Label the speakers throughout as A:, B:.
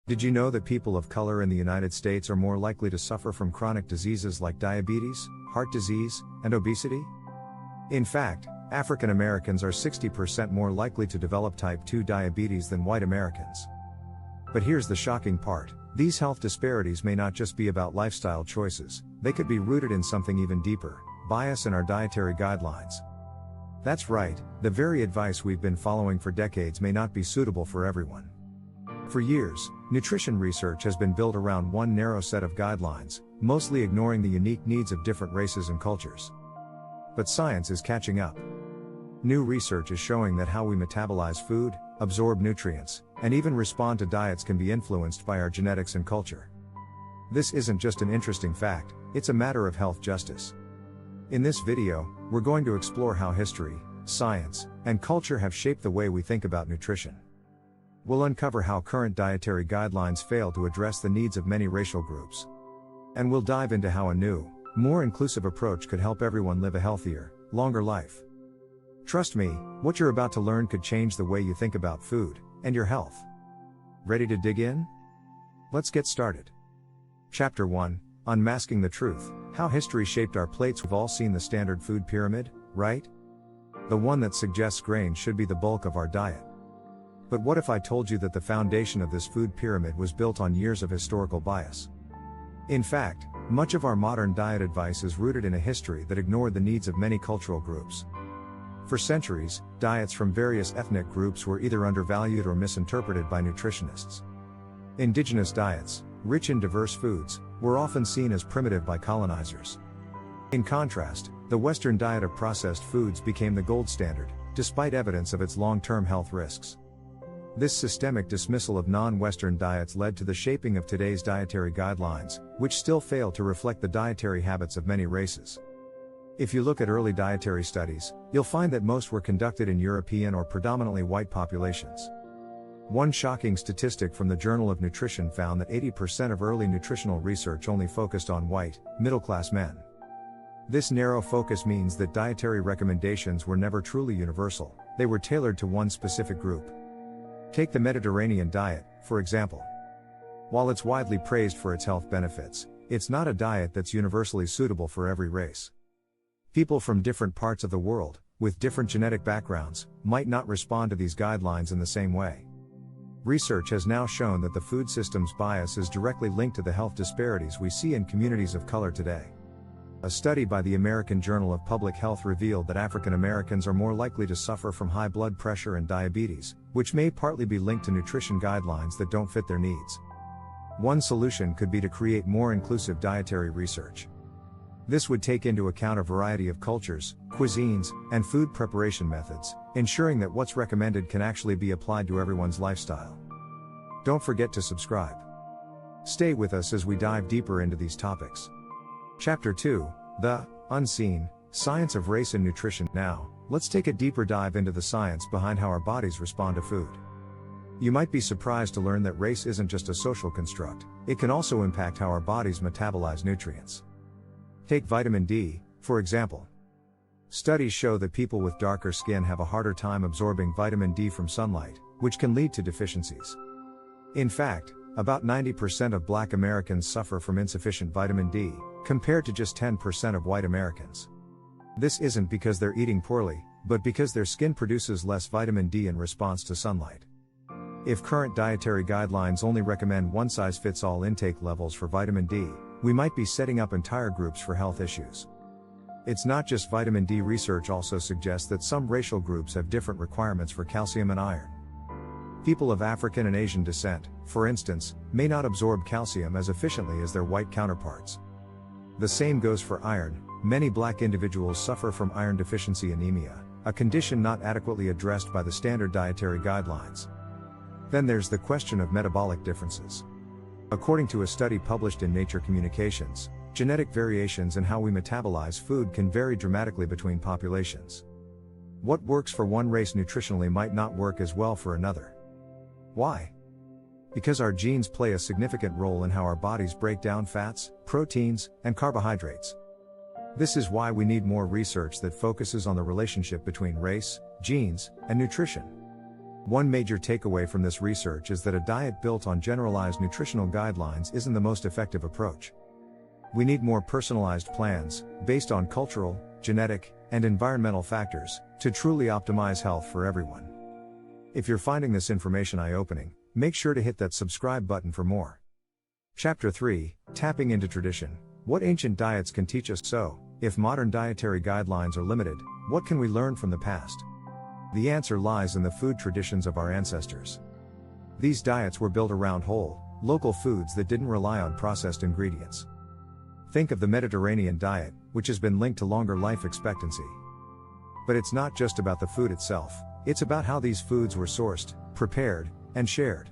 A: Did you know that people of color in the United States are more likely to suffer from chronic diseases like diabetes, heart disease, and obesity? In fact, African Americans are 60% more likely to develop type 2 diabetes than white Americans. But here's the shocking part: these health disparities may not just be about lifestyle choices, they could be rooted in something even deeper: bias in our dietary guidelines. That's right, the very advice we've been following for decades may not be suitable for everyone. For years, nutrition research has been built around one narrow set of guidelines, mostly ignoring the unique needs of different races and cultures. But science is catching up. New research is showing that how we metabolize food, absorb nutrients, and even respond to diets can be influenced by our genetics and culture. This isn't just an interesting fact, it's a matter of health justice. In this video, we're going to explore how history, science, and culture have shaped the way we think about nutrition. We'll uncover how current dietary guidelines fail to address the needs of many racial groups. And we'll dive into how a new, more inclusive approach could help everyone live a healthier, longer life. Trust me, what you're about to learn could change the way you think about food and your health. Ready to dig in? Let's get started. Chapter 1: Unmasking the Truth: How History Shaped Our Plates. We've all seen the standard food pyramid, right? The one that suggests grains should be the bulk of our diet. But what if I told you that the foundation of this food pyramid was built on years of historical bias? In fact, much of our modern diet advice is rooted in a history that ignored the needs of many cultural groups. For centuries, diets from various ethnic groups were either undervalued or misinterpreted by nutritionists. Indigenous diets, rich in diverse foods, were often seen as primitive by colonizers. In contrast, the Western diet of processed foods became the gold standard, despite evidence of its long-term health risks. This systemic dismissal of non-Western diets led to the shaping of today's dietary guidelines, which still fail to reflect the dietary habits of many races. If you look at early dietary studies, you'll find that most were conducted in European or predominantly white populations. One shocking statistic from the Journal of Nutrition found that 80% of early nutritional research only focused on white, middle-class men. This narrow focus means that dietary recommendations were never truly universal, they were tailored to one specific group. Take the Mediterranean diet, for example. While it's widely praised for its health benefits, it's not a diet that's universally suitable for every race. People from different parts of the world, with different genetic backgrounds, might not respond to these guidelines in the same way. Research has now shown that the food system's bias is directly linked to the health disparities we see in communities of color today. A study by the American Journal of Public Health revealed that African Americans are more likely to suffer from high blood pressure and diabetes, which may partly be linked to nutrition guidelines that don't fit their needs. One solution could be to create more inclusive dietary research. This would take into account a variety of cultures, cuisines, and food preparation methods, ensuring that what's recommended can actually be applied to everyone's lifestyle. Don't forget to subscribe. Stay with us as we dive deeper into these topics. Chapter 2: The Unseen Science of Race and Nutrition. Now, let's take a deeper dive into the science behind how our bodies respond to food. You might be surprised to learn that race isn't just a social construct, it can also impact how our bodies metabolize nutrients. Take vitamin D, for example. Studies show that people with darker skin have a harder time absorbing vitamin D from sunlight, which can lead to deficiencies. In fact, about 90% of Black Americans suffer from insufficient vitamin D, compared to just 10% of white Americans. This isn't because they're eating poorly, but because their skin produces less vitamin D in response to sunlight. If current dietary guidelines only recommend one-size-fits-all intake levels for vitamin D, we might be setting up entire groups for health issues. It's not just vitamin D. Research also suggests that some racial groups have different requirements for calcium and iron. People of African and Asian descent, for instance, may not absorb calcium as efficiently as their white counterparts. The same goes for iron. Many Black individuals suffer from iron deficiency anemia, a condition not adequately addressed by the standard dietary guidelines. Then there's the question of metabolic differences. According to a study published in Nature Communications, genetic variations in how we metabolize food can vary dramatically between populations. What works for one race nutritionally might not work as well for another. Why? Because our genes play a significant role in how our bodies break down fats, proteins, and carbohydrates. This is why we need more research that focuses on the relationship between race, genes, and nutrition. One major takeaway from this research is that a diet built on generalized nutritional guidelines isn't the most effective approach. We need more personalized plans, based on cultural, genetic, and environmental factors, to truly optimize health for everyone. If you're finding this information eye-opening, make sure to hit that subscribe button for more. Chapter 3, Tapping into Tradition. What ancient diets can teach us? So, if modern dietary guidelines are limited, what can we learn from the past? The answer lies in the food traditions of our ancestors. These diets were built around whole, local foods that didn't rely on processed ingredients. Think of the Mediterranean diet, which has been linked to longer life expectancy. But it's not just about the food itself, it's about how these foods were sourced, prepared, and shared.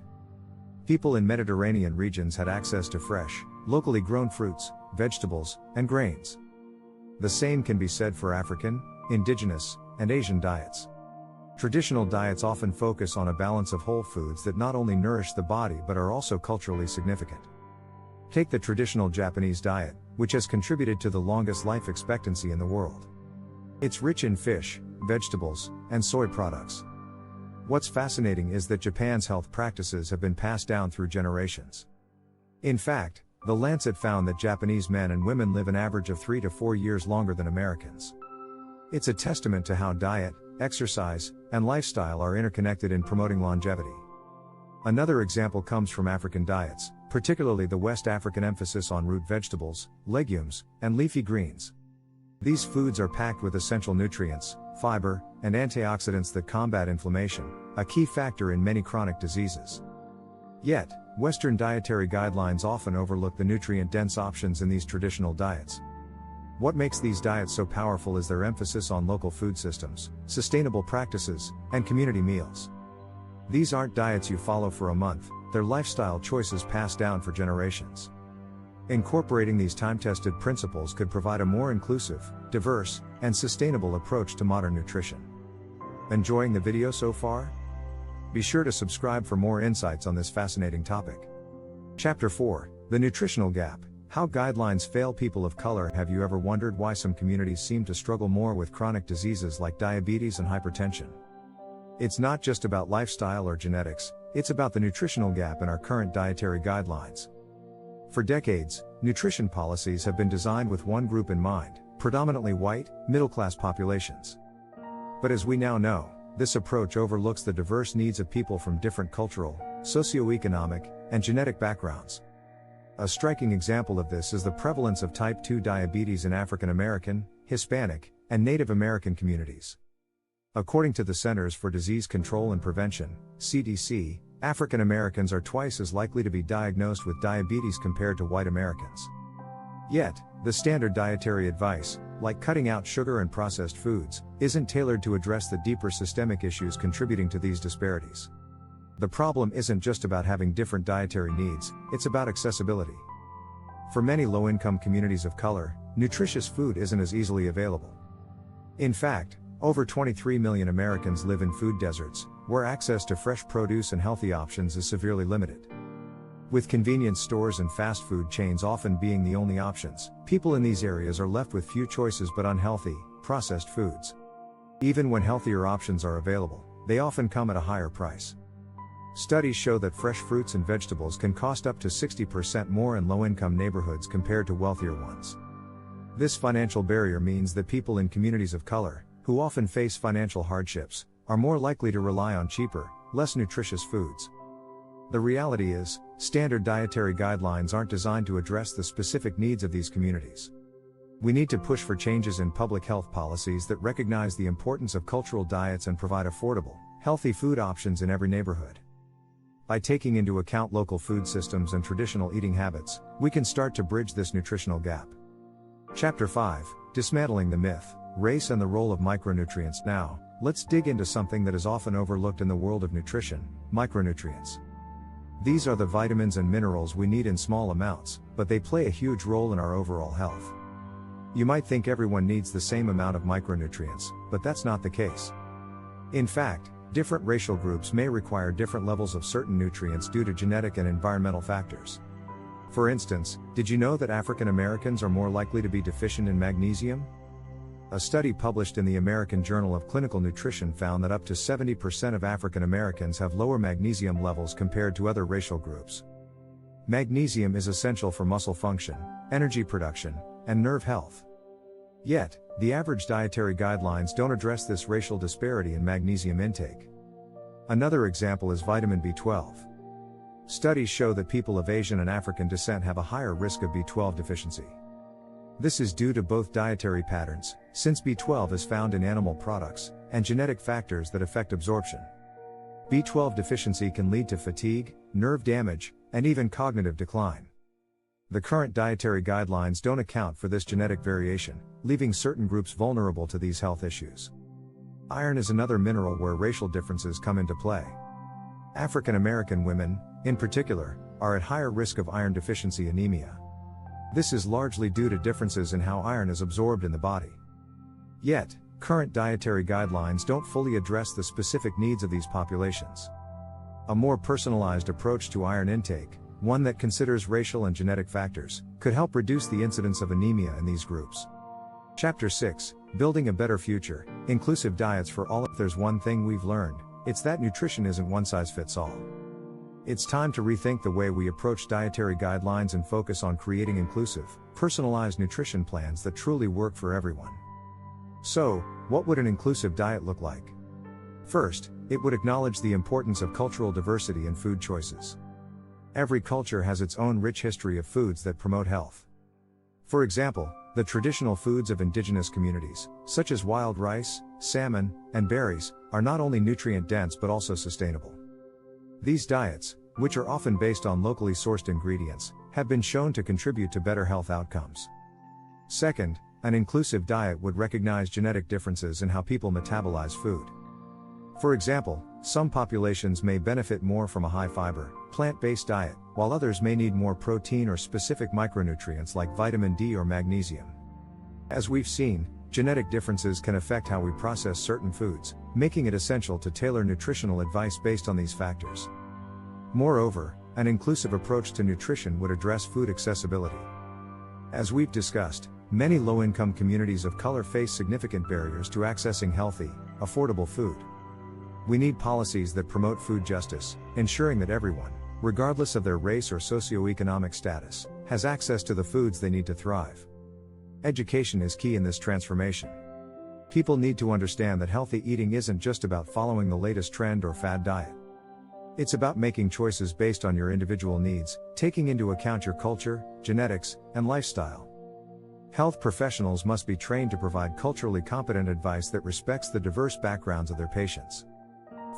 A: People in Mediterranean regions had access to fresh, locally grown fruits, vegetables, and grains. The same can be said for African, indigenous, and Asian diets. Traditional diets often focus on a balance of whole foods that not only nourish the body but are also culturally significant. Take the traditional Japanese diet, which has contributed to the longest life expectancy in the world. It's rich in fish, vegetables, and soy products. What's fascinating is that Japan's health practices have been passed down through generations. In fact, The Lancet found that Japanese men and women live an average of 3 to 4 years longer than Americans. It's a testament to how diet, exercise, and lifestyle are interconnected in promoting longevity. Another example comes from African diets, particularly the West African emphasis on root vegetables, legumes, and leafy greens. These foods are packed with essential nutrients, fiber, and antioxidants that combat inflammation, a key factor in many chronic diseases. Yet, Western dietary guidelines often overlook the nutrient-dense options in these traditional diets. What makes these diets so powerful is their emphasis on local food systems, sustainable practices, and community meals. These aren't diets you follow for a month, they're lifestyle choices passed down for generations. Incorporating these time-tested principles could provide a more inclusive, diverse, and sustainable approach to modern nutrition. Enjoying the video so far? Be sure to subscribe for more insights on this fascinating topic. Chapter 4, The Nutritional Gap. How guidelines fail people of color. Have you ever wondered why some communities seem to struggle more with chronic diseases like diabetes and hypertension? It's not just about lifestyle or genetics, it's about the nutritional gap in our current dietary guidelines. For decades, nutrition policies have been designed with one group in mind, predominantly white, middle-class populations. But as we now know, this approach overlooks the diverse needs of people from different cultural, socioeconomic, and genetic backgrounds. A striking example of this is the prevalence of type 2 diabetes in African American, Hispanic, and Native American communities. According to the Centers for Disease Control and Prevention, CDC, African Americans are twice as likely to be diagnosed with diabetes compared to white Americans. Yet, the standard dietary advice, like cutting out sugar and processed foods, isn't tailored to address the deeper systemic issues contributing to these disparities. The problem isn't just about having different dietary needs, it's about accessibility. For many low-income communities of color, nutritious food isn't as easily available. In fact, over 23 million Americans live in food deserts, where access to fresh produce and healthy options is severely limited. With convenience stores and fast food chains often being the only options, people in these areas are left with few choices but unhealthy, processed foods. Even when healthier options are available, they often come at a higher price. Studies show that fresh fruits and vegetables can cost up to 60% more in low-income neighborhoods compared to wealthier ones. This financial barrier means that people in communities of color, who often face financial hardships, are more likely to rely on cheaper, less nutritious foods. The reality is, standard dietary guidelines aren't designed to address the specific needs of these communities. We need to push for changes in public health policies that recognize the importance of cultural diets and provide affordable, healthy food options in every neighborhood. By taking into account local food systems and traditional eating habits, we can start to bridge this nutritional gap. Chapter 5, Dismantling the Myth, Race and the Role of Micronutrients. Now, let's dig into something that is often overlooked in the world of nutrition, micronutrients. These are the vitamins and minerals we need in small amounts, but they play a huge role in our overall health. You might think everyone needs the same amount of micronutrients, but that's not the case. In fact, different racial groups may require different levels of certain nutrients due to genetic and environmental factors. For instance, did you know that African Americans are more likely to be deficient in magnesium? a study published in the American Journal of Clinical Nutrition found that up to 70% of African Americans have lower magnesium levels compared to other racial groups. Magnesium is essential for muscle function, energy production, and nerve health. Yet, the average dietary guidelines don't address this racial disparity in magnesium intake. Another example is vitamin B12. Studies show that people of Asian and African descent have a higher risk of B12 deficiency. This is due to both dietary patterns, since B12 is found in animal products, and genetic factors that affect absorption. B12 deficiency can lead to fatigue, nerve damage, and even cognitive decline. The current dietary guidelines don't account for this genetic variation, leaving certain groups vulnerable to these health issues. Iron is another mineral where racial differences come into play. African American women, in particular, are at higher risk of iron deficiency anemia. This is largely due to differences in how iron is absorbed in the body. Yet, current dietary guidelines don't fully address the specific needs of these populations. A more personalized approach to iron intake, one that considers racial and genetic factors, could help reduce the incidence of anemia in these groups. Chapter 6, Building a Better Future, Inclusive Diets for All. If there's one thing we've learned, it's that nutrition isn't one size fits all. It's time to rethink the way we approach dietary guidelines and focus on creating inclusive, personalized nutrition plans that truly work for everyone. So, what would an inclusive diet look like? First, it would acknowledge the importance of cultural diversity in food choices. Every culture has its own rich history of foods that promote health. For example, the traditional foods of indigenous communities, such as wild rice, salmon, and berries, are not only nutrient-dense but also sustainable. These diets, which are often based on locally sourced ingredients, have been shown to contribute to better health outcomes. Second, an inclusive diet would recognize genetic differences in how people metabolize food. For example, some populations may benefit more from a high-fiber, plant-based diet, while others may need more protein or specific micronutrients like vitamin D or magnesium. As we've seen, genetic differences can affect how we process certain foods, making it essential to tailor nutritional advice based on these factors. Moreover, an inclusive approach to nutrition would address food accessibility. As we've discussed, many low-income communities of color face significant barriers to accessing healthy, affordable food. We need policies that promote food justice, ensuring that everyone, regardless of their race or socioeconomic status, has access to the foods they need to thrive. Education is key in this transformation. People need to understand that healthy eating isn't just about following the latest trend or fad diet. It's about making choices based on your individual needs, taking into account your culture, genetics, and lifestyle. Health professionals must be trained to provide culturally competent advice that respects the diverse backgrounds of their patients.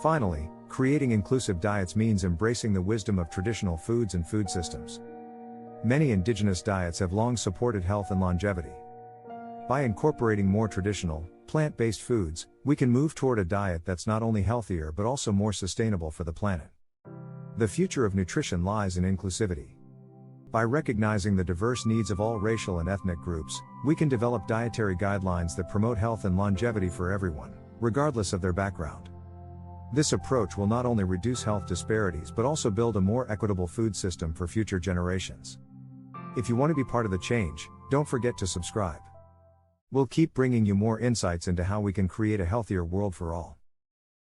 A: Finally, creating inclusive diets means embracing the wisdom of traditional foods and food systems. Many indigenous diets have long supported health and longevity. By incorporating more traditional, plant-based foods, we can move toward a diet that's not only healthier but also more sustainable for the planet. The future of nutrition lies in inclusivity. By recognizing the diverse needs of all racial and ethnic groups, we can develop dietary guidelines that promote health and longevity for everyone, regardless of their background. This approach will not only reduce health disparities but also build a more equitable food system for future generations. If you want to be part of the change, don't forget to subscribe. We'll keep bringing you more insights into how we can create a healthier world for all.